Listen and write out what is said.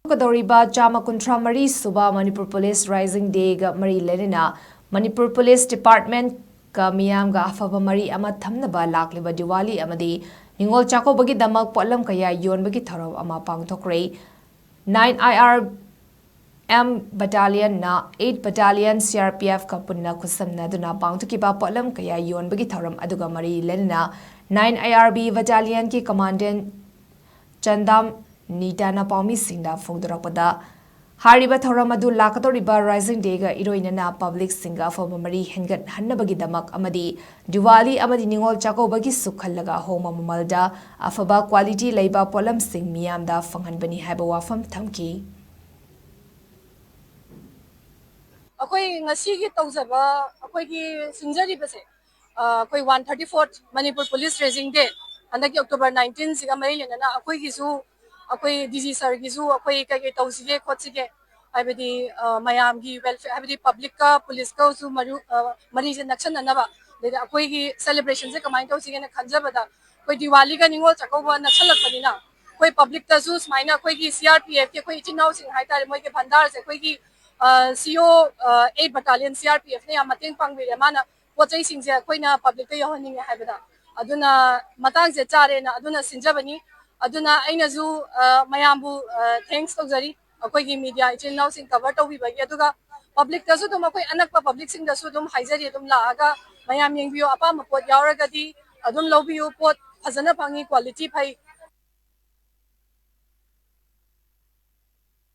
Pangthokkadouriba Chama Kuntra Mari Suba Manipur Police Rising Day ga Mari Leinana Manipur Police Department ka MEYAMGA APHABA Mari ama THAMNABA LAKLIBA DIWALI AMADI NINGOL CHAKKOUBA GIDAMAK POTLAM kaya YONBAGI THOURAM ama PANGTHOKKHRE 9 IRM Battalion na 8 Battalion CRPF ka punna kusamna duna PANGTHOKKIBA POTLAM kaya YONBAGI THOURAM aduga Mari Leinana 9 IRB Battalion ki Commandant Chandam Nitana Paumi Singda Fongdorakpada Hariba Thoramadu Lakatoriba Rising Day ga Iroinana Public Singa for Mari Hengat Hannabagi Damak Amadi Diwali Amadi Ningol CHAKKOUBAGI Sukhallaga Homa Mamalda APHABA Quality Leiba Polam Sing Miyamda Fanghanbani Haiba Wafam Thamki Akoi ngasigi tawjaba akoi gi sinjari base akoi 134th Manipur Police Rising Day andaki October 19 siga mai lenana akoi gi su akoi DG sir gi su akoi kai tawsige khotsige abedi mayam gi welfare abedi public ka police ka su mari je nakshan nanaba de akoi gi celebration se kamai tawsige na khanjabada koi Diwali ga Ningol CHAKKOUBA nakhalakpanina koi public ta su smaina koi gi CRPF ke koi itinau sing haitare moi ke bhandar se koi gi CO 8 Battalion CRPF ne mateng pangbire mana pochai singje koina public ta yohaninge haibada aduna matang je chare na aduna sinjabani aduna aina zu mayambu thanks tawjari akoi gi media ichinaw sing cover tawbi bagi aduga public ta su dum akoi anakpa public sing da su dum haijari dum laaga mayam yengbiyo apa mapot yauragadi adum lobbiyo pot phajana phangi quality phai